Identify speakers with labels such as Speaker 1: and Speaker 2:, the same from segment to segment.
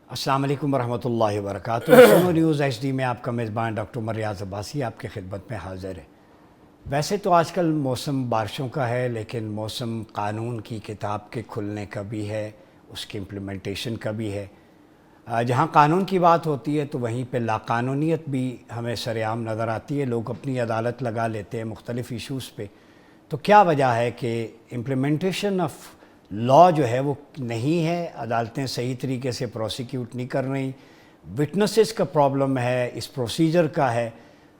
Speaker 1: السلام علیکم ورحمۃ اللہ وبرکاتہ۔ سنو نیوز ایچ ڈی میں آپ کا میزبان ڈاکٹر عمر ریاض عباسی آپ کی خدمت میں حاضر ہے۔ ویسے تو آج کل موسم بارشوں کا ہے، لیکن موسم قانون کی کتاب کے کھلنے کا بھی ہے، اس کی امپلیمنٹیشن کا بھی ہے۔ جہاں قانون کی بات ہوتی ہے تو وہیں پہ لا قانونیت بھی ہمیں سرعام نظر آتی ہے۔ لوگ اپنی عدالت لگا لیتے ہیں مختلف ایشوز پہ۔ تو کیا وجہ ہے کہ امپلیمنٹیشن آف لا جو ہے وہ نہیں ہے، عدالتیں صحیح طریقے سے پروسیکیوٹ نہیں کر رہی، وٹنسز کا پرابلم ہے، اس پروسیجر کا ہے،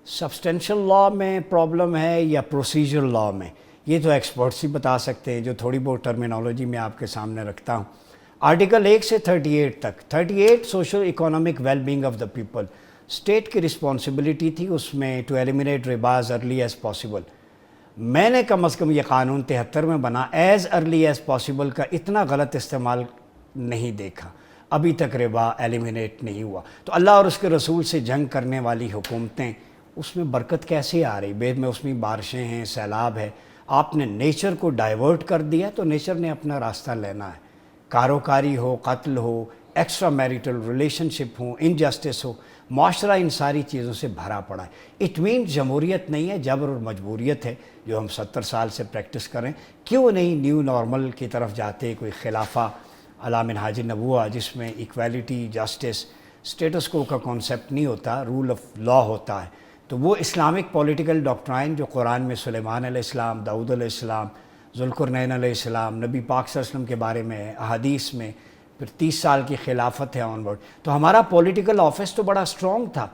Speaker 1: سبسٹینشل لا میں پرابلم ہے یا پروسیجر لا میں؟ یہ تو ایکسپرٹس ہی بتا سکتے ہیں۔ جو تھوڑی بہت ٹرمینالوجی میں آپ کے سامنے رکھتا ہوں، آرٹیکل 1 سے 38 تک، 38 social economic well being of the people, state کی رسپانسبلٹی تھی اس میں ٹو ایلیمینیٹ رباز ارلی ایز پاسبل۔ میں نے کم از کم یہ قانون 73 میں بنا ایز ارلی ایز پاسبل کا اتنا غلط استعمال نہیں دیکھا، ابھی تک ربا ایلیمینیٹ نہیں ہوا۔ تو اللہ اور اس کے رسول سے جنگ کرنے والی حکومتیں، اس میں برکت کیسے آ رہی؟ بے میں اس میں بارشیں ہیں، سیلاب ہے، آپ نے نیچر کو ڈائیورٹ کر دیا تو نیچر نے اپنا راستہ لینا ہے۔ کاروکاری ہو، قتل ہو، ایکسٹرا میریٹل ریلیشن شپ ہو، انجسٹس ہو، معاشرہ ان ساری چیزوں سے بھرا پڑا ہے۔ اٹ مین جمہوریت نہیں ہے، جبر اور مجبوریت ہے جو ہم 70 سال سے پریکٹس کریں۔ کیوں نہیں نیو نارمل کی طرف جاتے، کوئی خلافہ علی منہاج نبوہ جس میں ایکویلٹی، جسٹس، اسٹیٹس کو کا کانسیپٹ نہیں ہوتا، رول آف لا ہوتا ہے۔ تو وہ اسلامک پولیٹیکل ڈاکٹرائن جو قرآن میں سلیمان علیہ السلام، داؤد علیہ السلام، ذوالقرنین علیہ السلام، نبی پاک صلی اللہ علیہ وسلم کے بارے میں ہے، احادیث میں، پھر 30 سال کی خلافت ہے آن ورڈ۔ تو ہمارا پولیٹیکل آفس تو بڑا اسٹرانگ تھا۔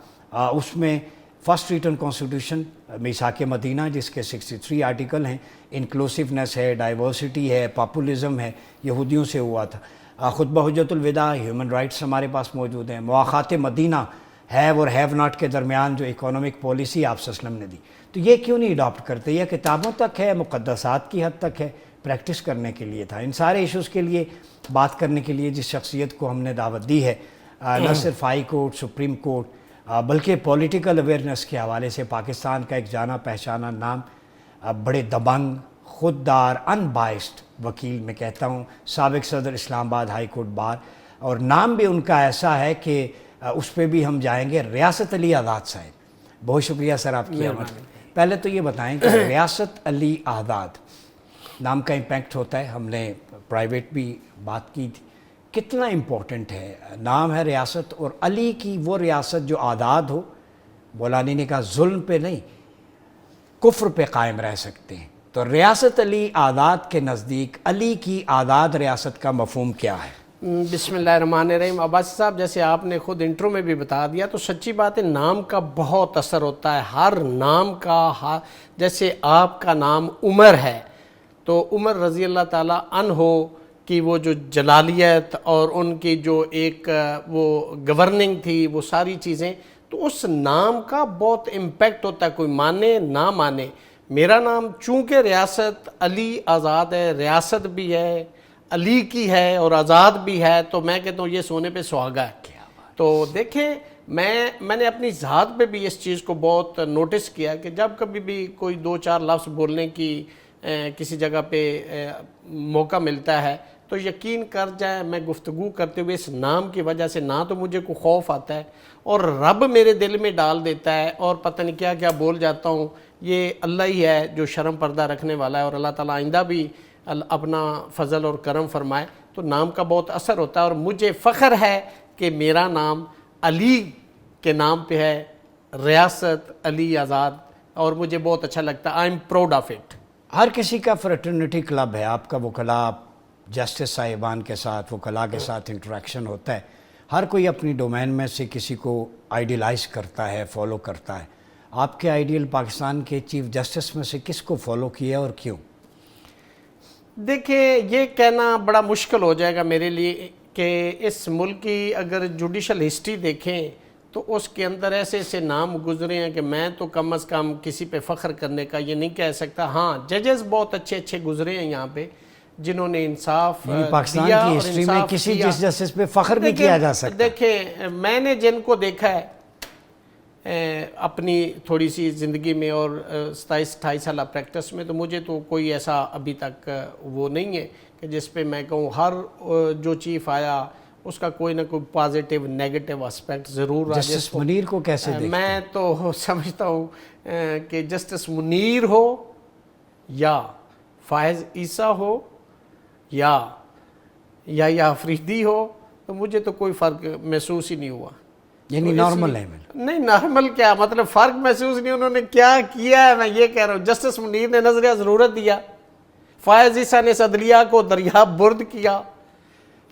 Speaker 1: اس میں فرسٹ ریٹن کانسٹیٹیوشن میثاق مدینہ جس کے 63 آرٹیکل ہیں، انکلوسیونیس ہے، ڈائیورسٹی ہے، پاپولزم ہے، یہودیوں سے ہوا تھا۔ خطبہ حجۃ الوداع، ہیومن رائٹس ہمارے پاس موجود ہیں، مواخات مدینہ، ہیو اور ہیو ناٹ کے درمیان جو اکانومک پالیسی آپ صلی اللہ علیہ وسلم نے دی۔ تو یہ کیوں نہیں اڈاپٹ کرتے؟ یہ کتابوں تک ہے، مقدسات کی حد تک ہے، پریکٹس کرنے کے لیے تھا۔ ان سارے ایشوز کے لیے بات کرنے کے لیے جس شخصیت کو ہم نے دعوت دی ہے، نہ صرف ہائی کورٹ، سپریم کورٹ، بلکہ پولیٹیکل اویئرنیس کے حوالے سے پاکستان کا ایک جانا پہچانا نام، بڑے دبنگ، خوددار، ان بائسڈ وکیل میں کہتا ہوں، سابق صدر اسلام آباد ہائی کورٹ بار، اور نام بھی ان کا ایسا ہے کہ اس پہ بھی ہم جائیں گے، ریاست علی آزاد صاحب۔ بہت شکریہ سر آپ کی آمد۔ پہلے تو یہ بتائیں کہ ریاست علی آزاد نام کا امپیکٹ ہوتا ہے، ہم نے پرائیویٹ بھی بات کی تھی، کتنا امپورٹنٹ ہے؟ نام ہے ریاست، اور علی کی وہ ریاست جو آزاد ہو، بولانی نے کہا ظلم پہ نہیں، کفر پہ قائم رہ سکتے ہیں۔ تو ریاست علی آزاد کے نزدیک علی کی آزاد ریاست کا مفہوم کیا ہے؟
Speaker 2: بسم اللہ الرحمن الرحیم۔ عباسی صاحب، جیسے آپ نے خود انٹرو میں بھی بتا دیا، تو سچی بات ہے، نام کا بہت اثر ہوتا ہے، ہر نام کا۔ جیسے آپ کا نام عمر ہے تو عمر رضی اللہ تعالیٰ عنہ کی وہ جو جلالیت اور ان کی جو ایک وہ گورننگ تھی، وہ ساری چیزیں، تو اس نام کا بہت امپیکٹ ہوتا ہے، کوئی مانے نہ مانے۔ میرا نام چونکہ ریاست علی آزاد ہے، ریاست بھی ہے، علی کی ہے اور آزاد بھی ہے، تو میں کہتا ہوں یہ سونے پہ سہاگا ہے۔ تو دیکھیں، میں نے اپنی ذات پہ بھی اس چیز کو بہت نوٹس کیا کہ جب کبھی بھی کوئی 2-4 لفظ بولنے کی کسی جگہ پہ موقع ملتا ہے تو یقین کر جائیں، میں گفتگو کرتے ہوئے اس نام کی وجہ سے نہ تو مجھے کوئی خوف آتا ہے، اور رب میرے دل میں ڈال دیتا ہے، اور پتہ نہیں کیا کیا بول جاتا ہوں۔ یہ اللہ ہی ہے جو شرم پردہ رکھنے والا ہے، اور اللہ تعالیٰ آئندہ بھی اپنا فضل اور کرم فرمائے۔ تو نام کا بہت اثر ہوتا ہے، اور مجھے فخر ہے کہ میرا نام علی کے نام پہ ہے، ریاست علی آزاد، اور مجھے بہت اچھا لگتا ہے۔ I am proud of it.
Speaker 1: ہر کسی کا فریٹرنٹی کلب ہے، آپ کا وکلاء جسٹس صاحبان کے ساتھ، وکلاء کے ساتھ انٹریکشن ہوتا ہے، ہر کوئی اپنی ڈومین میں سے کسی کو آئیڈیلائز کرتا ہے، فالو کرتا ہے۔ آپ کے آئیڈیل پاکستان کے چیف جسٹس میں سے کس کو فالو کیا اور کیوں؟
Speaker 2: دیکھیں، یہ کہنا بڑا مشکل ہو جائے گا میرے لیے کہ اس ملک کی اگر جوڈیشل ہسٹری دیکھیں تو اس کے اندر ایسے ایسے نام گزرے ہیں کہ میں تو کم از کم کسی پہ فخر کرنے کا یہ نہیں کہہ سکتا۔ ہاں، ججز بہت اچھے اچھے گزرے ہیں یہاں پہ، جنہوں نے انصاف
Speaker 1: پاکستان
Speaker 2: دیا
Speaker 1: کی
Speaker 2: اور
Speaker 1: ہسٹری میں
Speaker 2: انصاف
Speaker 1: کسی
Speaker 2: کیا۔
Speaker 1: جسٹس پہ فخر نہیں کیا جا سکتا۔
Speaker 2: دیکھیں، میں نے جن کو دیکھا ہے اپنی تھوڑی سی زندگی میں اور 27-28 سالہ پریکٹس میں، تو مجھے تو کوئی ایسا ابھی تک وہ نہیں ہے کہ جس پہ میں کہوں ہر جو چیف آیا اس کا کوئی نہ کوئی پازیٹیو نیگیٹو اسپیکٹ ضرور رہا ہے.
Speaker 1: جسٹس منیر کو کیسے دیکھتے ہیں؟
Speaker 2: میں تو سمجھتا ہوں کہ جسٹس منیر ہو یا فائز عیسیٰ ہو یا افریدی ہو تو مجھے تو کوئی فرق محسوس ہی نہیں ہوا.
Speaker 1: یعنی نارمل ہے.
Speaker 2: نہیں نارمل کیا مطلب فرق محسوس نہیں, انہوں نے کیا کیا ہے میں یہ کہہ رہا ہوں. جسٹس منیر نے نظریہ ضرورت دیا, فائز عیسیٰ نے عدلیہ کو دریا برد کیا,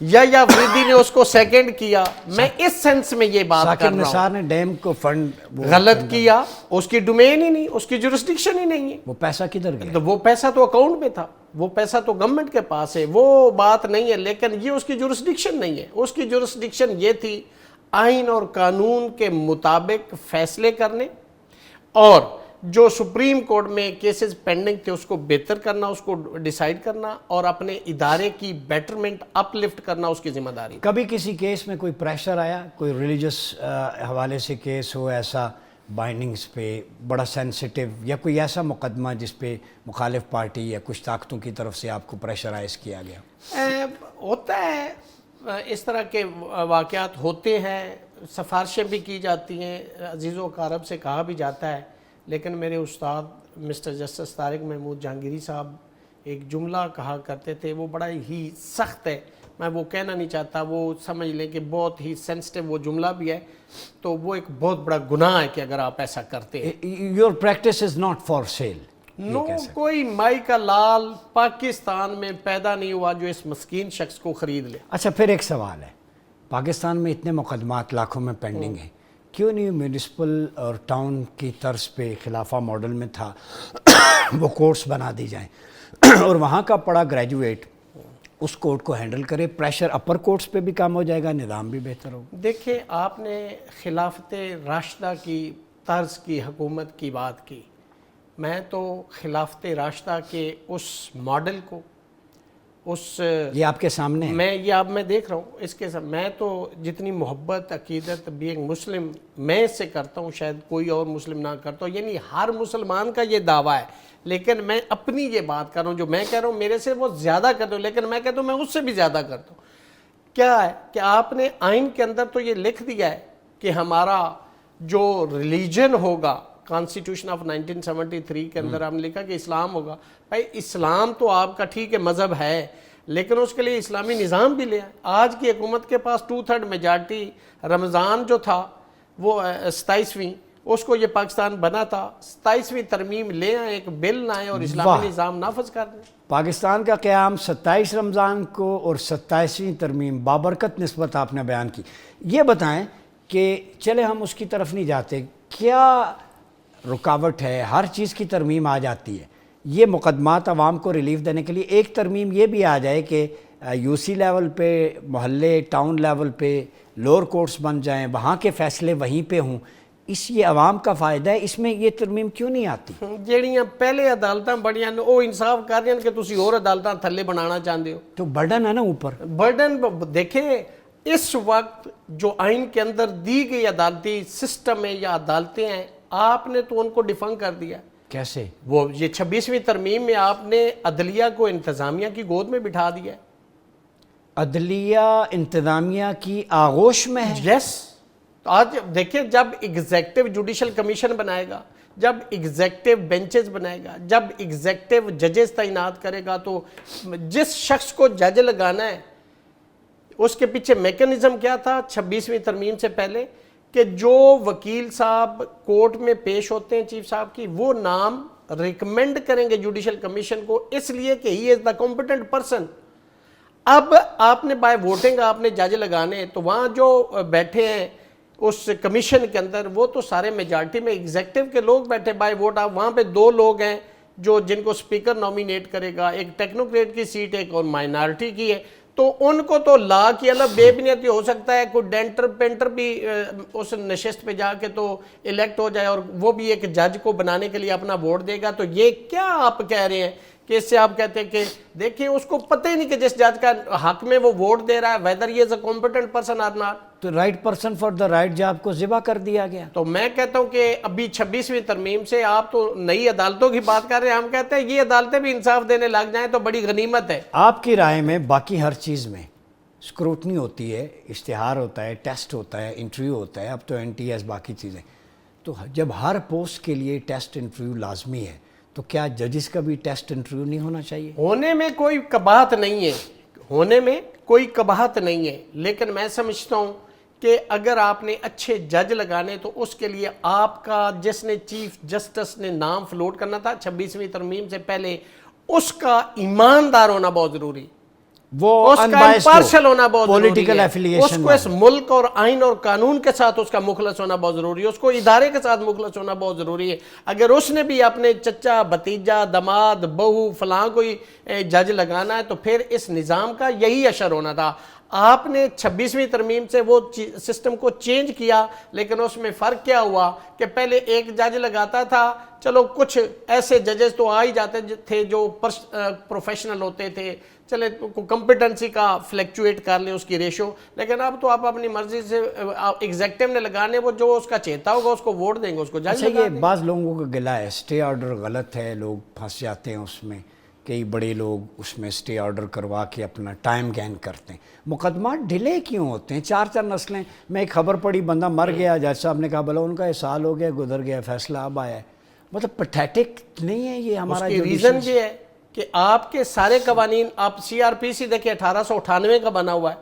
Speaker 2: یا افریدی نے اس کو سیکنڈ کیا. میں اس سینس میں یہ بات کر
Speaker 1: ثاقب
Speaker 2: رہا
Speaker 1: نثار
Speaker 2: ہوں
Speaker 1: نے ڈیم کو فنڈ
Speaker 2: غلط کیا, اس کی ڈومین ہی نہیں, اس کی جورسڈکشن ہی نہیں ہے.
Speaker 1: وہ پیسہ کدھر گیا؟
Speaker 2: تو وہ پیسہ تو اکاؤنٹ میں تھا, وہ پیسہ تو گورنمنٹ کے پاس ہے, وہ بات نہیں ہے. لیکن یہ اس کی جورسڈکشن نہیں ہے. اس کی جورسڈکشن یہ تھی آئین اور قانون کے مطابق فیصلے کرنے, اور جو سپریم کورٹ میں کیسز پینڈنگ تھے اس کو بہتر کرنا, اس کو ڈیسائیڈ کرنا, اور اپنے ادارے کی بیٹرمنٹ اپ لفٹ کرنا اس کی ذمہ داری.
Speaker 1: کبھی کسی کیس میں کوئی پریشر آیا, کوئی ریلیجس حوالے سے کیس ہو ایسا بائنڈنگز پہ بڑا سینسٹیو, یا کوئی ایسا مقدمہ جس پہ مخالف پارٹی یا کچھ طاقتوں کی طرف سے آپ کو پریشرائز کیا گیا؟
Speaker 2: ہوتا ہے, اس طرح کے واقعات ہوتے ہیں, سفارشیں بھی کی جاتی ہیں, عزیز و اقارب سے کہا بھی جاتا ہے. لیکن میرے استاد مسٹر جسٹس طارق محمود جہانگیری صاحب ایک جملہ کہا کرتے تھے, وہ بڑا ہی سخت ہے, میں وہ کہنا نہیں چاہتا, وہ سمجھ لیں کہ بہت ہی سینسٹیو وہ جملہ بھی ہے, تو وہ ایک بہت بڑا گناہ ہے کہ اگر آپ ایسا کرتے ہیں.
Speaker 1: Your practice is not for sale.
Speaker 2: No, کوئی مائی کا لال پاکستان میں پیدا نہیں ہوا جو اس مسکین شخص کو خرید لے.
Speaker 1: اچھا پھر ایک سوال ہے, پاکستان میں اتنے مقدمات لاکھوں میں پینڈنگ ہیں, کیوں نہیں میونسپل اور ٹاؤن کی طرز پہ خلافہ ماڈل میں تھا وہ کورٹس بنا دی جائیں اور وہاں کا پڑھا گریجویٹ اس کورٹ کو ہینڈل کرے, پریشر اپر کورٹس پہ بھی کم ہو جائے گا, نظام بھی بہتر ہوگا.
Speaker 2: دیکھیں آپ نے خلافت راشدہ کی طرز کی حکومت کی بات کی, میں تو خلافت راشدہ کے اس ماڈل کو, اس
Speaker 1: یہ آپ کے سامنے ہے.
Speaker 2: یہ اب میں دیکھ رہا ہوں اس کے ساتھ, میں تو جتنی محبت عقیدت بینگ مسلم میں اس سے کرتا ہوں شاید کوئی اور مسلم نہ کرتا ہوں, یعنی ہر مسلمان کا یہ دعویٰ ہے, لیکن میں اپنی یہ بات کر رہا ہوں, جو میں کہہ رہا ہوں میرے سے وہ زیادہ کرتا ہوں, لیکن میں کہتا ہوں میں اس سے بھی زیادہ کرتا ہوں. کیا ہے کہ آپ نے آئین کے اندر تو یہ لکھ دیا ہے کہ ہمارا جو ریلیجن ہوگا, کانسٹیٹیوشن آف 1973 کے اندر ہم نے لکھا کہ اسلام ہوگا. بھائی اسلام تو آپ کا ٹھیک ہے مذہب ہے, لیکن اس کے لیے اسلامی نظام بھی لے آئے. آج کی حکومت کے پاس 2/3 میجارٹی, رمضان جو تھا وہ 27ویں, اس کو یہ پاکستان بنا تھا, 27ویں ترمیم لے آئے, ایک بل لائیں اور اسلامی نظام نافذ کر دیں.
Speaker 1: پاکستان کا قیام 27 رمضان کو اور 27ویں ترمیم بابرکت نسبت آپ نے بیان کی. یہ بتائیں کہ چلے ہم اس کی طرف نہیں جاتے, کیا رکاوٹ ہے؟ ہر چیز کی ترمیم آ جاتی ہے. یہ مقدمات عوام کو ریلیف دینے کے لیے ایک ترمیم یہ بھی آ جائے کہ یو سی لیول پہ, محلے ٹاؤن لیول پہ لوور کورٹس بن جائیں, وہاں کے فیصلے وہیں پہ ہوں, اس یہ عوام کا فائدہ ہے. اس میں یہ ترمیم کیوں نہیں آتی؟
Speaker 2: جیڑیاں پہلے عدالتاں بڑیاں وہ انصاف کر رہی ہیں کہ تسی اور عدالتاں تھلے بنانا چاہتے ہو,
Speaker 1: تو برڈن ہے نا اوپر.
Speaker 2: برڈن دیکھیں اس وقت جو آئین کے اندر دی گئی عدالتی سسٹم ہے یا عدالتیں ہیں, آپ نے تو ان کو ڈیفنگ کر دیا.
Speaker 1: کیسے؟
Speaker 2: وہ یہ 26ویں ترمیم میں آپ نے عدلیہ کو انتظامیہ کی گود میں بٹھا دیا ہے.
Speaker 1: عدلیہ انتظامیہ کی آغوش میں ہے.
Speaker 2: یس, آج دیکھیں جب ایگزیکٹو جوڈیشل کمیشن بنائے گا, جب ایگزیکٹو بینچز بنائے گا, جب ایگزیکٹو ججز تعینات کرے گا, تو جس شخص کو جج لگانا ہے اس کے پیچھے میکنزم کیا تھا 26ویں ترمیم سے پہلے, کہ جو وکیل صاحب کورٹ میں پیش ہوتے ہیں چیف صاحب کی, وہ نام ریکمینڈ کریں گے جوڈیشل کمیشن کو, اس لیے کہ ہی از دا کمپیٹنٹ پرسن. اب آپ نے بائی ووٹنگ آپ نے جج لگانے, تو وہاں جو بیٹھے ہیں اس کمیشن کے اندر وہ تو سارے میجارٹی میں ایگزیکٹو کے لوگ بیٹھے بائی ووٹ. آپ وہاں پہ 2 لوگ ہیں جو جن کو اسپیکر نومینیٹ کرے گا, ایک ٹیکنوکریٹ کی سیٹ ایک اور مائنارٹی کی ہے, تو ان کو تو لا کی الگ بے بنیادی ہو سکتا ہے, کوئی ڈینٹر پینٹر بھی اس نشست پہ جا کے تو الیکٹ ہو جائے اور وہ بھی ایک جج کو بنانے کے لیے اپنا ووٹ دے گا. تو یہ کیا آپ کہہ رہے ہیں کہ اس سے آپ کہتے ہیں کہ دیکھیں اس کو پتہ ہی نہیں کہ جس جج کا حق میں وہ ووٹ دے رہا ہے ویدر یہ از اے کمپیٹنٹ پرسن آر ناٹ.
Speaker 1: تو right person for the right job کو ذبح کر دیا گیا.
Speaker 2: تو میں کہتا ہوں کہ ابھی 26ویں ترمیم سے آپ تو نئی عدالتوں کی بات کر رہے ہیں, ہم کہتے ہیں یہ عدالتیں بھی انصاف دینے لگ جائیں تو بڑی غنیمت ہے.
Speaker 1: آپ کی رائے میں باقی ہر چیز میں اسکروٹنی ہوتی ہے, اشتہار ہوتا ہے, ٹیسٹ ہوتا ہے, انٹرویو ہوتا ہے, اب تو این ٹی ایس باقی چیزیں. تو جب ہر پوسٹ کے لیے ٹیسٹ انٹرویو لازمی ہے تو کیا ججز کا بھی ٹیسٹ انٹرویو نہیں ہونا چاہیے؟
Speaker 2: ہونے میں کوئی قباحت نہیں ہے, ہونے میں کوئی قباحت نہیں ہے, لیکن میں سمجھتا ہوں کہ اگر آپ نے اچھے جج لگانے تو اس کے لیے آپ کا جس نے چیف جسٹس نے نام فلوٹ کرنا تھا 26ویں ترمیم سے پہلے, اس کا ایماندار ہونا بہت ضروری,
Speaker 1: وہ
Speaker 2: اس کا امپارشل ہونا بہت
Speaker 1: پولیٹیکل
Speaker 2: ضروری ہے,
Speaker 1: ایفیلیشن
Speaker 2: اس کو اس ملک اور آئین اور قانون کے ساتھ اس کا مخلص ہونا بہت ضروری ہے, اس کو ادارے کے ساتھ مخلص ہونا بہت ضروری ہے. اگر اس نے بھی اپنے چچا, بھتیجا, دماد, بہو, فلاں کوئی جج لگانا ہے تو پھر اس نظام کا یہی اشر ہونا تھا. آپ نے 26ویں ترمیم سے وہ سسٹم کو چینج کیا, لیکن اس میں فرق کیا ہوا کہ پہلے ایک جج لگاتا تھا, چلو کچھ ایسے ججز تو آ ہی جاتے تھے جو پروفیشنل ہوتے تھے, چلے کمپیٹنسی کا فلیکچویٹ کر لیں اس کی ریشو, لیکن اب تو آپ اپنی مرضی سے ایگزیکٹو نے لگانے, وہ جو اس کا چیتا ہوگا اس کو ووٹ دیں گے, اس کو جج لگا دیں گے.
Speaker 1: بعض لوگوں کا گلہ ہے اسٹے آرڈر غلط ہے, لوگ پھنس جاتے ہیں اس میں, کئی بڑے لوگ اس میں اسٹے آرڈر کروا کے اپنا ٹائم گین کرتے ہیں. مقدمات ڈیلے کیوں ہوتے ہیں؟ 4 نسلیں. میں ایک خبر پڑھی, بندہ مر گیا, جج صاحب نے کہا بلا ان کا یہ سال ہو گیا, گزر گیا, فیصلہ اب آیا ہے. مطلب پتھیٹک نہیں ہے یہ ہمارا؟
Speaker 2: اس کی ریزن یہ ہے کہ آپ کے سارے قوانین, آپ سی آر پی سی دیکھیں 1898 کا بنا ہوا ہے,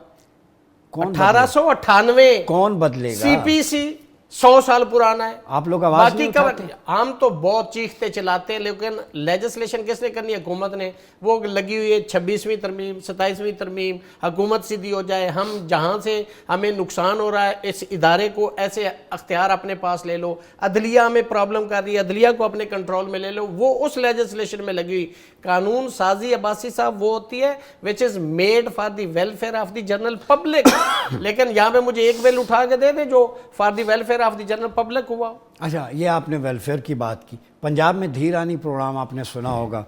Speaker 2: 1898.
Speaker 1: کون بدلے گا؟
Speaker 2: سی پی سی 100 سال پرانا ہے.
Speaker 1: آپ لوگ آواز نہیں اٹھاتے؟
Speaker 2: ہم تو بہت چیختے چلاتے ہیں, لیکن لیجسلیشن کس نے کرنی ہے؟ حکومت نے. وہ لگی ہوئی ہے 26ویں ترمیم, 27ویں ترمیم, حکومت سیدھی ہو جائے, ہم جہاں سے ہمیں نقصان ہو رہا ہے اس ادارے کو ایسے اختیار اپنے پاس لے لو, عدلیہ ہمیں پرابلم کر رہی ہے, عدلیہ کو اپنے کنٹرول میں لے لو, وہ اس لیجسلیشن میں لگی ہوئی. قانون سازی عباسی صاحب وہ ہوتی ہے which is made for the welfare of the general public. لیکن یہاں پہ مجھے ایک بل اٹھا کے دے دیں جو for the welfare of the general public ہوا.
Speaker 1: اچھا, یہ آپ نے ویلفیئر کی بات کی. پنجاب میں دھی رانی پروگرام آپ نے سنا ہوگا,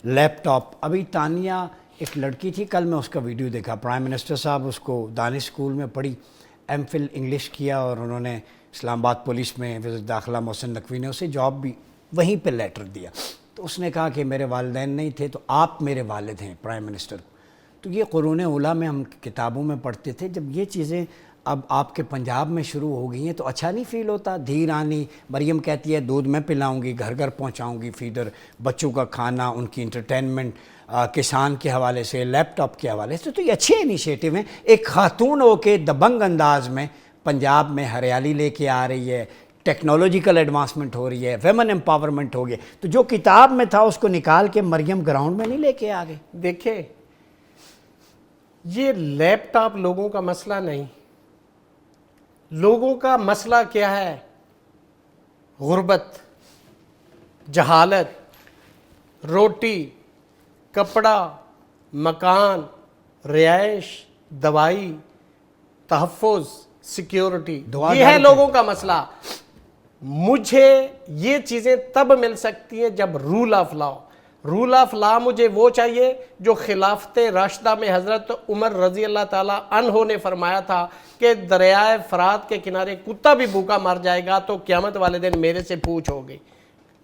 Speaker 1: لیپ ٹاپ. ابھی تانیہ ایک لڑکی تھی, کل میں اس کا ویڈیو دیکھا, پرائم منسٹر صاحب اس کو دانش اسکول میں پڑھی, ایم فل انگلش کیا, اور انہوں نے اسلام آباد پولیس میں وزیر داخلہ محسن نقوی نے اسے جاب بھی وہیں پہ لیٹر دیا. تو اس نے کہا کہ میرے والدین نہیں تھے تو آپ میرے والد ہیں, پرائم منسٹر. تو یہ قرون اولیٰ میں ہم کتابوں میں پڑھتے تھے. جب یہ چیزیں اب آپ کے پنجاب میں شروع ہو گئی ہیں تو اچھا نہیں فیل ہوتا؟ دھی رانی, مریم کہتی ہے دودھ میں پلاؤں گی, گھر گھر پہنچاؤں گی فیڈر, بچوں کا کھانا, ان کی انٹرٹینمنٹ, کسان کے حوالے سے, لیپ ٹاپ کے حوالے سے. تو یہ اچھے انیشیٹو ہیں. ایک خاتون ہو کے دبنگ انداز میں پنجاب میں ہریالی لے کے آ رہی ہے, ٹیکنالوجیکل ایڈوانسمنٹ ہو رہی ہے, ویمن امپاورمنٹ ہو گئی. تو جو کتاب میں تھا اس کو نکال کے مریم گراؤنڈ میں نہیں لے کے آ گئے.
Speaker 2: دیکھیں, یہ لیپ ٹاپ لوگوں کا مسئلہ نہیں. لوگوں کا مسئلہ کیا ہے؟ غربت, جہالت, روٹی, کپڑا, مکان, رہائش, دوائی, تحفظ, سیکیورٹی. یہ ہے لوگوں کا مسئلہ. مجھے یہ چیزیں تب مل سکتی ہیں جب rule of law. Rule of law مجھے وہ چاہیے جو خلافت راشدہ میں حضرت عمر رضی اللہ تعالیٰ عنہ نے فرمایا تھا کہ دریائے فرات کے کنارے کتا بھی بھوکا مر جائے گا تو قیامت والے دن میرے سے پوچھ ہوگی.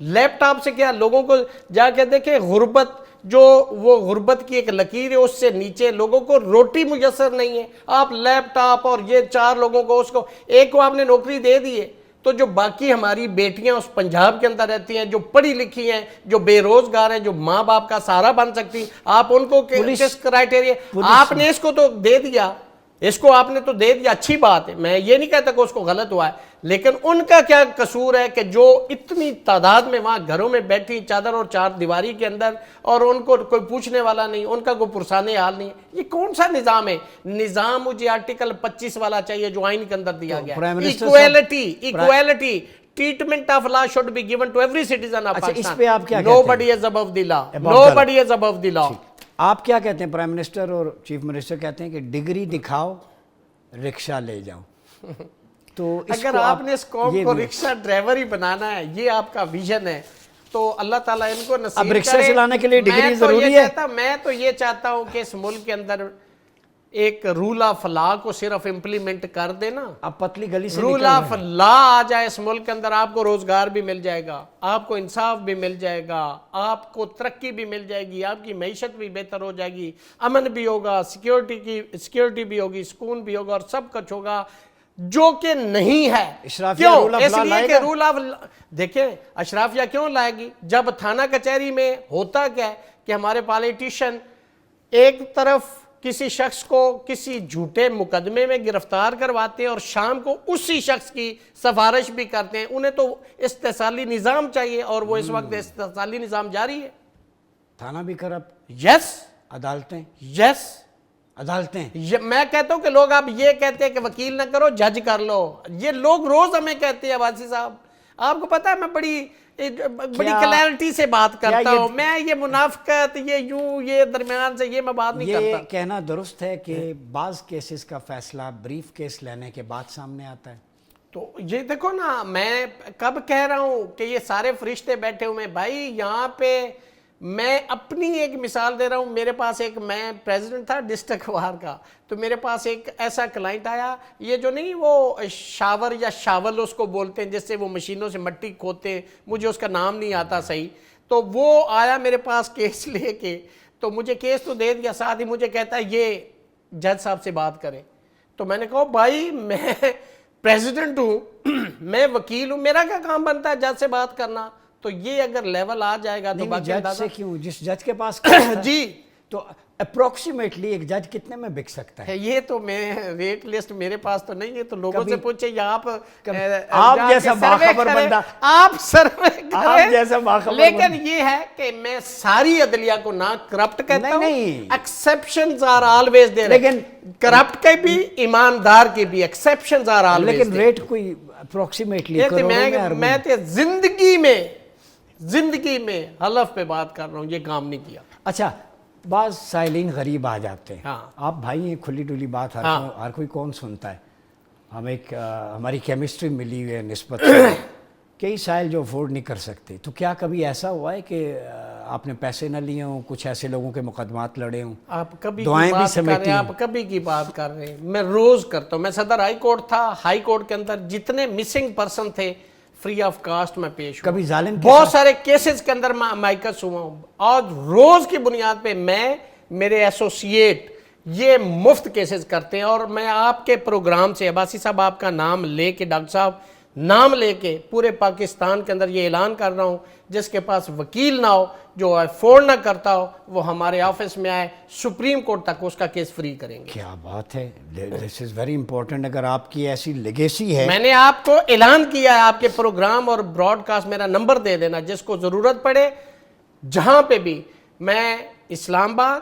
Speaker 2: لیپ ٹاپ سے کیا؟ لوگوں کو جا کے دیکھیں, غربت جو وہ غربت کی ایک لکیر ہے, اس سے نیچے لوگوں کو روٹی میسر نہیں ہے. آپ لیپ ٹاپ اور یہ 4 لوگوں کو, اس کو ایک کو آپ نے نوکری دے دی ہے, تو جو باقی ہماری بیٹیاں اس پنجاب کے اندر رہتی ہیں, جو پڑھی لکھی ہیں, جو بے روزگار ہیں, جو ماں باپ کا سہارا بن سکتی, آپ ان کو کس کرائٹیریا؟ آپ نے اس کو تو دے دیا, اس کو آپ نے تو دے دیا, اچھی بات ہے, میں یہ نہیں کہتا کہ اس کو غلط ہوا ہے, لیکن ان کا کیا قصور ہے کہ جو اتنی تعداد میں وہاں گھروں میں بیٹھی چادر اور 4 دیواری کے اندر, اور ان کو کوئی پوچھنے والا نہیں, ان کا کوئی پرسانے حال نہیں. یہ کون سا نظام ہے؟ نظام مجھے آرٹیکل 25 والا چاہیے جو آئین کے اندر دیا گیا ہے. Equality, treatment of law should be given to every citizen of Pakistan.
Speaker 1: اس پہ آپ کیا
Speaker 2: Nobody is above the law. Nobody is above the law.
Speaker 1: آپ کیا کہتے ہیں؟ پرائم منسٹر اور چیف منسٹر کہتے ہیں کہ ڈگری دکھاؤ, رکشہ لے جاؤ. تو
Speaker 2: اگر آپ نے اس قوم کو رکشہ ڈرائیور ہی بنانا ہے, یہ آپ کا ویژن ہے, تو اللہ تعالیٰ ان کو نصیب کرے.
Speaker 1: اب رکشہ چلانے کے لیے ڈگری ضروری ہے؟
Speaker 2: میں تو یہ چاہتا ہوں کہ اس ملک کے اندر ایک رول آف لا کو صرف امپلیمنٹ کر دینا,
Speaker 1: آپ پتلی گلی سے
Speaker 2: رول آف لا آ جائے اس ملک کے اندر, آپ کو روزگار بھی مل جائے گا, آپ کو انصاف بھی مل جائے گا, آپ کو ترقی بھی مل جائے گی, آپ کی معیشت بھی بہتر ہو جائے گی, امن بھی ہوگا, سیکیورٹی بھی ہوگی, سکون بھی ہوگا, اور سب کچھ ہوگا, جو کہ نہیں ہے. کیوں؟ اس لیے کہ رول آف دیکھیں اشرافیہ کیوں لائے گی؟ جب تھانہ کچہری میں ہوتا کیا ہے کہ ہمارے پالیٹیشین ایک طرف کسی شخص کو کسی جھوٹے مقدمے میں گرفتار کرواتے ہیں اور شام کو اسی شخص کی سفارش بھی کرتے ہیں. انہیں تو استحصالی نظام چاہیے, اور وہ اس وقت استحصالی نظام جاری ہے.
Speaker 1: تھانہ بھی کرپٹ,
Speaker 2: یس,
Speaker 1: عدالتیں,
Speaker 2: یس,
Speaker 1: عدالتیں.
Speaker 2: میں کہتا ہوں کہ لوگ آپ یہ کہتے ہیں کہ وکیل نہ کرو, جج کر لو. یہ لوگ روز ہمیں کہتے ہیں عباسی صاحب. آپ کو پتا ہے میں بڑی کلیئرٹی سے بات کرتا ہوں, میں یہ منافقت, یہ یوں, یہ درمیان سے یہ میں بات نہیں کرتا.
Speaker 1: یہ کہنا درست ہے کہ بعض کیسز کا فیصلہ بریف کیس لینے کے بعد سامنے آتا ہے.
Speaker 2: تو یہ دیکھو نا, میں کب کہہ رہا ہوں کہ یہ سارے فرشتے بیٹھے ہوئے ہیں بھائی یہاں پہ. میں اپنی ایک مثال دے رہا ہوں, میرے پاس ایک, میں پریزیڈنٹ تھا ڈسٹرکٹ وار کا, تو میرے پاس ایک ایسا کلائنٹ آیا, یہ جو نہیں وہ شاور یا شاول اس کو بولتے ہیں, جس سے وہ مشینوں سے مٹی کھوتے ہیں, مجھے اس کا نام نہیں آتا صحیح. تو وہ آیا میرے پاس کیس لے کے, تو مجھے کیس تو دے دیا, ساتھ ہی مجھے کہتا ہے یہ جج صاحب سے بات کریں. تو میں نے کہا بھائی میں پریزیڈنٹ ہوں, میں وکیل ہوں, میرا کیا کام بنتا ہے جج سے بات کرنا؟ تو یہ اگر لیول آ جائے گا تو باقی
Speaker 1: جج سے کیوں, جس جج کے پاس
Speaker 2: جی,
Speaker 1: تو اپروکسیمیٹلی ایک جج کتنے میں بک سکتا ہے؟
Speaker 2: یہ تو میں ریٹ لسٹ میرے پاس تو نہیں ہے, تو لوگوں سے پوچھے, یا آپ
Speaker 1: جیسا باخبر بندہ,
Speaker 2: آپ سروے
Speaker 1: آپ جیسا باخبر.
Speaker 2: لیکن یہ ہے کہ میں ساری عدلیہ کو نہ کرپٹ کہتا ہوں, ایکسیپشنز آر آلویز دیر, لیکن کرپٹ کے بھی ایماندار کے بھی ایکسیپشنز آر آلویز.
Speaker 1: لیکن ریٹ کوئی اپروکسیمیٹلی
Speaker 2: میں زندگی میں حلف پہ بات کر رہا ہوں, یہ کام نہیں کیا.
Speaker 1: اچھا, بعض سائلین غریب آ جاتے ہیں,
Speaker 2: ہاں,
Speaker 1: آپ بھائی ہیں, کھلی ڈلی بات ہر کوئی کون سنتا ہے. ہم ایک ہماری کیمسٹری ملی ہوئی ہے نسبت سے, کئی سائل جو افورڈ نہیں کر سکتے. تو کیا کبھی ایسا ہوا ہے کہ آپ نے پیسے نہ لیے ہوں, کچھ ایسے لوگوں کے مقدمات لڑے ہوں,
Speaker 2: آپ کبھی
Speaker 1: دعائیں بھی سمیٹی ہوں؟
Speaker 2: آپ کبھی کی بات کر رہے ہیں, میں روز کرتا ہوں. میں صدر ہائی کورٹ تھا, ہائی کورٹ کے اندر جتنے مسنگ پرسن تھے فری آف کاسٹ میں پیش ہوں.
Speaker 1: کبھی ظالم
Speaker 2: بہت سارے کیسز کے اندر مائکس ہوا ہوں. آج روز کی بنیاد پہ میں, میرے ایسوسیٹ یہ مفت کیسز کرتے ہیں, اور میں آپ کے پروگرام سے عباسی صاحب آپ کا نام لے کے, ڈاکٹر صاحب نام لے کے پورے پاکستان کے اندر یہ اعلان کر رہا ہوں, جس کے پاس وکیل نہ ہو, جو افورڈ نہ کرتا ہو, وہ ہمارے آفس میں آئے, سپریم کورٹ تک اس کا کیس فری کریں گے.
Speaker 1: کیا بات ہے, دس از ویری امپورٹنٹ. اگر آپ کی ایسی لیگیسی ہے,
Speaker 2: میں نے آپ کو اعلان کیا ہے, آپ کے پروگرام اور براڈ کاسٹ, میرا نمبر دے دینا, جس کو ضرورت پڑے جہاں پہ بھی. میں اسلام آباد,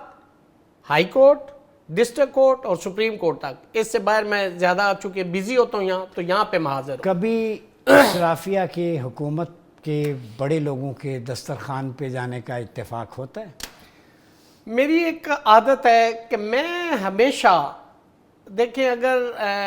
Speaker 2: ہائی کورٹ, ڈسٹرکٹ کورٹ اور سپریم کورٹ تک, اس سے باہر میں زیادہ چونکہ بزی ہوتا ہوں یہاں, تو یہاں پہ میں حاضر ہوں.
Speaker 1: کبھی اشرافیہ کے حکومت کے بڑے لوگوں کے دسترخوان پہ جانے کا اتفاق ہوتا ہے؟
Speaker 2: میری ایک عادت ہے کہ میں ہمیشہ, دیکھیں اگر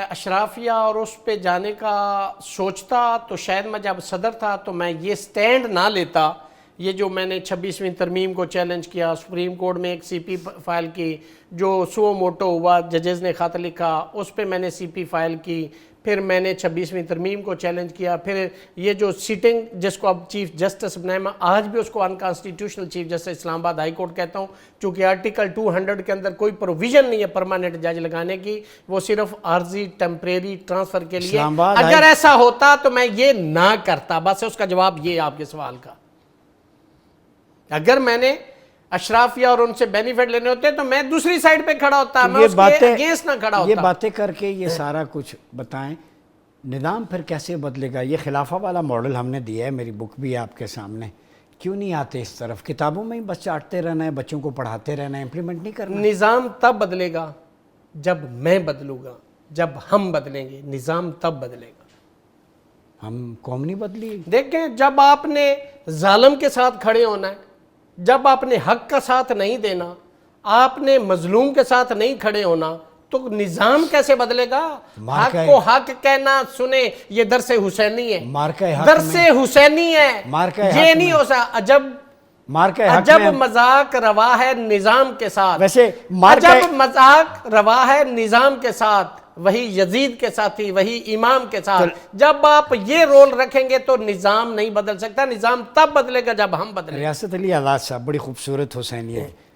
Speaker 2: اشرافیہ اور اس پہ جانے کا سوچتا تو شاید میں جب صدر تھا تو میں یہ سٹینڈ نہ لیتا. یہ جو میں نے 26ویں ترمیم کو چیلنج کیا, سپریم کورٹ میں ایک سی پی فائل کی, جو سو موٹو ہوا, ججز نے خط لکھا, اس پہ میں نے سی پی فائل کی, پھر میں نے 26ویں ترمیم کو چیلنج کیا, پھر یہ جو سیٹنگ جس کو اب چیف جسٹس بنائے, میں آج بھی اس کو انکانسٹیٹیوشنل چیف جسٹس اسلام آباد ہائی کورٹ کہتا ہوں, چونکہ آرٹیکل 200 کے اندر کوئی پروویژن نہیں ہے پرماننٹ جج لگانے کی, وہ صرف عارضی ٹیمپریری ٹرانسفر کے لیے. اگر ایسا ہوتا تو میں یہ نہ کرتا. بس اس کا جواب یہ آپ کے سوال کا. اگر میں نے اشرافیہ اور ان سے بینیفٹ لینے ہوتے تو میں دوسری سائڈ پہ کھڑا ہوتا, میں اس کے اگینسٹ نہ کھڑا ہوتا.
Speaker 1: یہ باتیں کر کے یہ سارا کچھ بتائیں, نظام پھر کیسے بدلے گا؟ یہ خلافہ والا ماڈل ہم نے دیا ہے, میری بک بھی ہے آپ کے سامنے, کیوں نہیں آتے اس طرف؟ کتابوں میں ہی بس چاٹتے رہنا ہے, بچوں کو پڑھاتے رہنا ہے, امپلیمنٹ نہیں کرنا.
Speaker 2: نظام تب بدلے گا جب میں بدلوں گا, جب ہم بدلیں گے. نظام تب بدلے گا.
Speaker 1: ہم قوم نہیں بدلی.
Speaker 2: دیکھیں, جب آپ نے ظالم کے ساتھ کھڑے ہونا ہے, جب آپ نے حق کا ساتھ نہیں دینا, آپ نے مظلوم کے ساتھ نہیں کھڑے ہونا, تو نظام کیسے بدلے گا؟ حق کو حق کہنا, سنیں یہ درس حسینی ہے, درس حسینی ہے, یہ نہیں ہو سکتا. جب
Speaker 1: مارکہ حق
Speaker 2: عجب
Speaker 1: میں
Speaker 2: مذاق روا ہے نظام کے ساتھ.
Speaker 1: ویسے مارکہ
Speaker 2: عجب مذاق روا ہے نظام کے ساتھ، وہی یزید کے ساتھی، وہی امام کے ساتھ. جب آپ یہ رول رکھیں گے تو نظام نہیں بدل سکتا. نظام تب بدلے گا جب ہم بدلیں.
Speaker 1: ریاست علی آزاد صاحب بڑی خوبصورت حسینیت.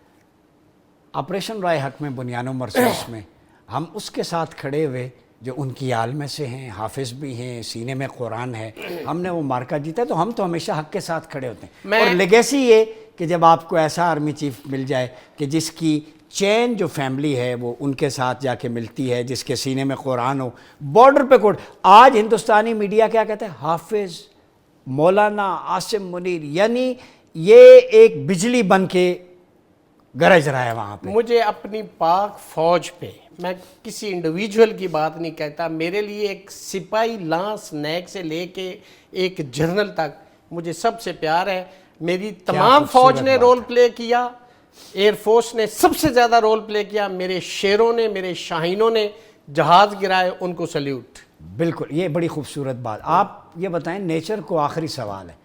Speaker 1: آپریشن رائے حق میں بنیان و مرصوص میں ہم اس کے ساتھ کھڑے ہوئے جو ان کی آل میں سے ہیں، حافظ بھی ہیں، سینے میں قرآن ہے. ہم نے وہ مارکہ جیتا تو ہم تو ہمیشہ حق کے ساتھ کھڑے ہوتے ہیں. اور لیگیسی یہ کہ جب آپ کو ایسا آرمی چیف مل جائے کہ جس کی چین جو فیملی ہے وہ ان کے ساتھ جا کے ملتی ہے، جس کے سینے میں قرآن ہو، بارڈر پہ کوٹ. آج ہندوستانی میڈیا کیا کہتا ہے؟ حافظ، مولانا، عاصم منیر، یعنی یہ ایک بجلی بن کے گرج رہا ہے وہاں پہ.
Speaker 2: مجھے اپنی پاک فوج پہ، میں کسی انڈیویجول کی بات نہیں کہتا، میرے لیے ایک سپاہی لانس نیک سے لے کے ایک جنرل تک مجھے سب سے پیار ہے. میری تمام فوج نے رول پلے کیا، ایئر فورس نے سب سے زیادہ رول پلے کیا، میرے شیروں نے، میرے شاہینوں نے جہاز گرائے، ان کو سلیوٹ.
Speaker 1: بالکل، یہ بڑی خوبصورت بات. آپ یہ بتائیں، نیچر کو آخری سوال ہے.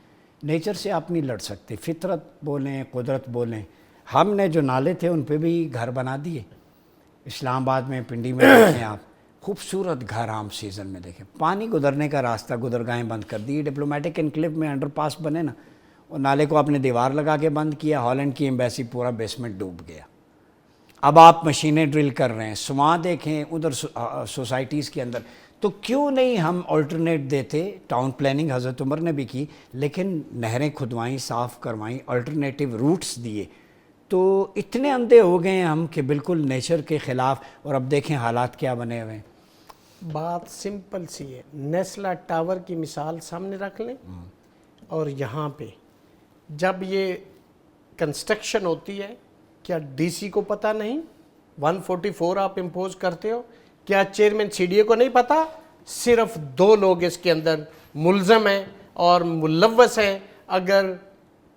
Speaker 1: نیچر سے آپ نہیں لڑ سکتے، فطرت بولیں، قدرت بولیں. ہم نے جو نالے تھے ان پہ بھی گھر بنا دیے. اسلام آباد میں، پنڈی میں دیکھیں آپ، خوبصورت گھر عام سیزن میں دیکھیں. پانی گزرنے کا راستہ، گزرگاہیں بند کر دی. ڈپلومیٹک انکلیو میں انڈر پاس بنے نا، وہ نالے کو آپ نے دیوار لگا کے بند کیا. ہالینڈ کی ایمبیسی پورا بیسمنٹ ڈوب گیا. اب آپ مشینیں ڈرل کر رہے ہیں. سواں دیکھیں ادھر سوسائٹیز کے اندر. تو کیوں نہیں ہم آلٹرنیٹ دیتے؟ ٹاؤن پلاننگ حضرت عمر نے بھی کی، لیکن نہریں کھدوائیں، صاف کروائیں، آلٹرنیٹیو روٹس دیے. تو اتنے اندھے ہو گئے ہیں ہم کہ بالکل نیچر کے خلاف. اور اب دیکھیں حالات کیا بنے ہوئے ہیں.
Speaker 2: بات سمپل سی ہے. نیسلا ٹاور کی مثال سامنے رکھ لیں، اور یہاں پہ جب یہ کنسٹرکشن ہوتی ہے، کیا ڈی سی کو پتہ نہیں 144 آپ امپوز کرتے ہو؟ کیا چیئرمین سی ڈی اے کو نہیں پتہ؟ صرف 2 لوگ اس کے اندر ملزم ہیں اور ملوث ہیں. اگر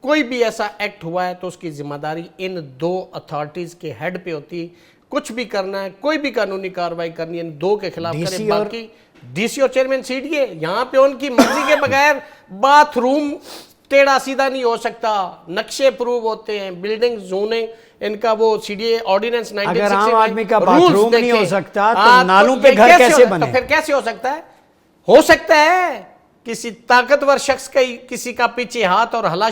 Speaker 2: کوئی بھی ایسا ایکٹ ہوا ہے تو اس کی ذمہ داری ان 2 اتھارٹیز کے ہیڈ پہ ہوتی. کچھ بھی کرنا ہے، کوئی بھی قانونی کارروائی کرنی ہے، ان 2 کے خلاف کریں. باقی ڈی سی اور چیئرمین سی ڈی اے یہاں پہ ان کی مرضی کے بغیر باتھ روم ٹیڑھا سیدھا نہیں ہو سکتا. نقشے پروو ہوتے ہیں، بلڈنگ زونیں، ان کا وہ سی ڈی اے آرڈیننس 1960
Speaker 1: اگر عام آدمی کا باتھ روم نہیں ہو سکتا تو نالوں پہ گھر کیسے بنے؟
Speaker 2: تو پھر کیسے ہو سکتا ہے؟ ہو سکتا ہے کسی طاقتور شخص کا کسی کا پیچھے ہاتھ اور ہلا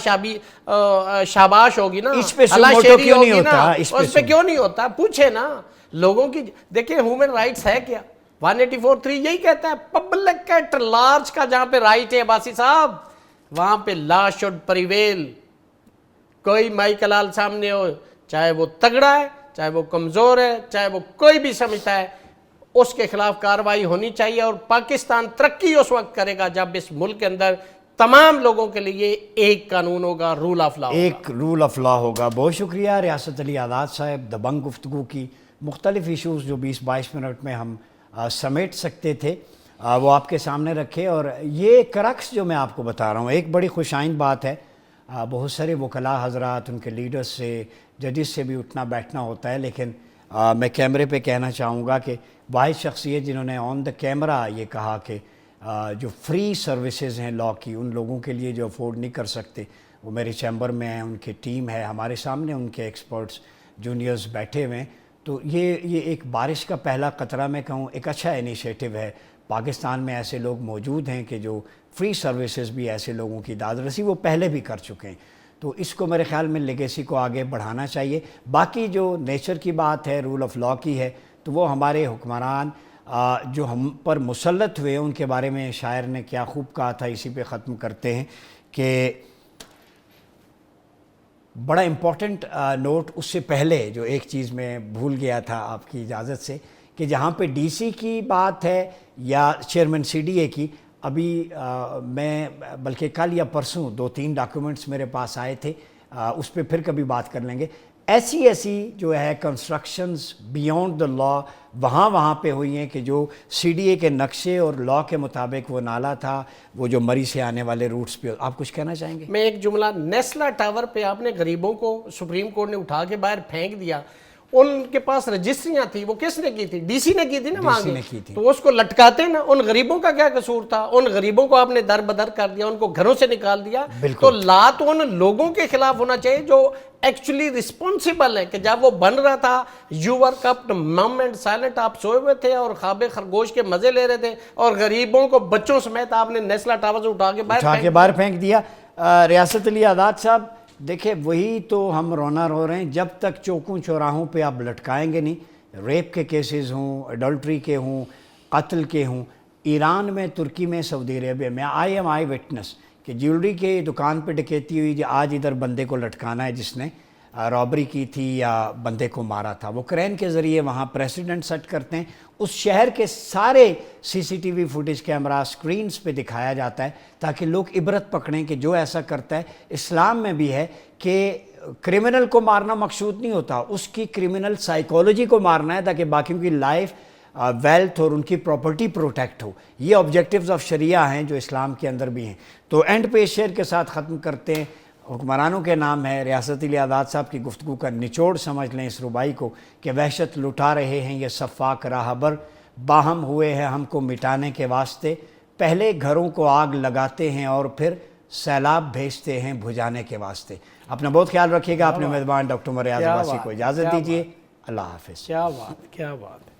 Speaker 2: شاباش ہوگی نا،
Speaker 1: اس پہ سموٹو کیوں نہیں ہوتا؟
Speaker 2: اس پہ کیوں نہیں ہوتا؟ پوچھے نا لوگوں کی. دیکھیں ہیومن رائٹس ہے کیا؟ 184(3 یہی کہتا ہے پبلک ایٹ لارج کا جہاں پہ رائٹ ہے عباسی صاحب، وہاں پہ لا شوڈ پریویل. کوئی مائی کلال سامنے ہو، چاہے وہ تگڑا ہے، چاہے وہ کمزور ہے، چاہے وہ کوئی بھی سمجھتا ہے، اس کے خلاف کارروائی ہونی چاہیے. اور پاکستان ترقی اس وقت کرے گا جب اس ملک کے اندر تمام لوگوں کے لیے ایک قانون ہوگا، رول آف لا ہوگا.
Speaker 1: ایک رول آف لا ہوگا. بہت شکریہ ریاست علی آزاد صاحب. دبنگ گفتگو کی مختلف ایشوز جو 20-22 منٹ میں ہم سمیٹ سکتے تھے وہ آپ کے سامنے رکھے. اور یہ کرکس جو میں آپ کو بتا رہا ہوں، ایک بڑی خوش آئند بات ہے. بہت سارے وکلاء حضرات، ان کے لیڈرز سے، ججز سے بھی اٹھنا بیٹھنا ہوتا ہے، لیکن میں کیمرے پہ کہنا چاہوں گا کہ واحد شخصیت جنہوں نے آن دا کیمرہ یہ کہا کہ جو فری سروسز ہیں لاء کی، ان لوگوں کے لیے جو افورڈ نہیں کر سکتے، وہ میرے چیمبر میں ہیں، ان کی ٹیم ہے، ہمارے سامنے ان کے ایکسپرٹس جونیئرز بیٹھے ہوئے ہیں. تو یہ ایک بارش کا پہلا قطرہ میں کہوں، ایک اچھا انیشیٹو ہے. پاکستان میں ایسے لوگ موجود ہیں کہ جو فری سروسز بھی ایسے لوگوں کی داد رسی وہ پہلے بھی کر چکے ہیں. تو اس کو میرے خیال میں لیگیسی کو آگے بڑھانا چاہیے. باقی جو نیچر کی بات ہے، رول آف لا کی ہے، تو وہ ہمارے حکمران جو ہم پر مسلط ہوئے ان کے بارے میں شاعر نے کیا خوب کہا تھا. اسی پہ ختم کرتے ہیں کہ بڑا امپورٹنٹ نوٹ اس سے پہلے جو ایک چیز میں بھول گیا تھا آپ کی اجازت سے، کہ جہاں پہ ڈی سی کی بات ہے یا چیئرمین سی ڈی اے کی، ابھی میں بلکہ کل یا پرسوں 2-3 ڈاکیومنٹس میرے پاس آئے تھے، اس پہ پھر کبھی بات کر لیں گے. ایسی جو ہے کنسٹرکشنز بیونڈ دا لا وہاں پہ ہوئی ہیں کہ جو سی ڈی اے کے نقشے اور لا کے مطابق وہ نالا تھا، وہ جو مری سے آنے والے روٹس پہ. آپ کچھ کہنا چاہیں گے؟
Speaker 2: میں ایک جملہ، نیسلا ٹاور پہ آپ نے غریبوں کو سپریم کورٹ نے اٹھا کے باہر پھینک دیا. ان کے پاس رجسٹریاں تھی، وہ کس نے کی تھی؟ ڈی سی نے کی تھی نا وہاں
Speaker 1: نے کی تھی۔
Speaker 2: تو اس کو لٹکاتے نا، ان غریبوں کا کیا قصور تھا؟ ان غریبوں کو آپ نے در بدر کر دیا، ان کو گھروں سے نکال دیا۔ تو لا تو ان لوگوں کے خلاف ہونا چاہیے جو ایکچولی رسپونسیبل ہے، کہ جب وہ بن رہا تھا یو ور کپڈ مم اینڈ سائلنٹ، آپ سوئے ہوئے تھے اور خواب خرگوش کے مزے لے رہے تھے، اور غریبوں کو بچوں سمیت آپ نے نیسلا ٹاور سے اٹھا کے
Speaker 1: باہر پھینک دیا۔ ریاست علی آزاد صاحب دیکھیں، وہی تو ہم رونا رو رہے ہیں، جب تک چوکوں چوراہوں پہ آپ لٹکائیں گے نہیں، ریپ کے کیسز ہوں، اڈلٹری کے ہوں، قتل کے ہوں، ایران میں، ترکی میں، سعودی عربیہ میں، آئی وٹنس کہ جیولری کی دکان پہ ڈکیتی ہوئی، جو آج ادھر بندے کو لٹکانا ہے جس نے رابری کی تھی یا بندے کو مارا تھا، وہ کرین کے ذریعے وہاں پریسیڈنٹ سیٹ کرتے ہیں، اس شہر کے سارے C C T V footage camera screens پہ دکھایا جاتا ہے تاکہ لوگ عبرت پکڑیں کہ جو ایسا کرتا ہے، اسلام میں بھی ہے کہ کرمنل کو مارنا مقصود نہیں ہوتا، اس کی کرمنل سائیکالوجی کو مارنا ہے تاکہ باقیوں کی لائف، ویلتھ اور ان کی پراپرٹی پروٹیکٹ ہو۔ یہ آبجیکٹیوز آف شریعہ ہیں جو اسلام کے اندر بھی ہیں۔ تو اینڈ پہ اس شعر کے ساتھ ختم کرتے ہیں، حکمرانوں کے نام ہے، ریاست علی آزاد صاحب کی گفتگو کا نچوڑ سمجھ لیں اس ربائی کو کہ وحشت لٹا رہے ہیں یہ سفاک راہبر، باہم ہوئے ہیں ہم کو مٹانے کے واسطے، پہلے گھروں کو آگ لگاتے ہیں اور پھر سیلاب بھیجتے ہیں بھجانے کے واسطے۔ اپنا بہت خیال رکھیے گا۔ اپنے میزبان ڈاکٹر مریاض عباسی کو اجازت دیجیے۔ اللہ حافظ۔
Speaker 2: کیا بات ہے، کیا بات ہے۔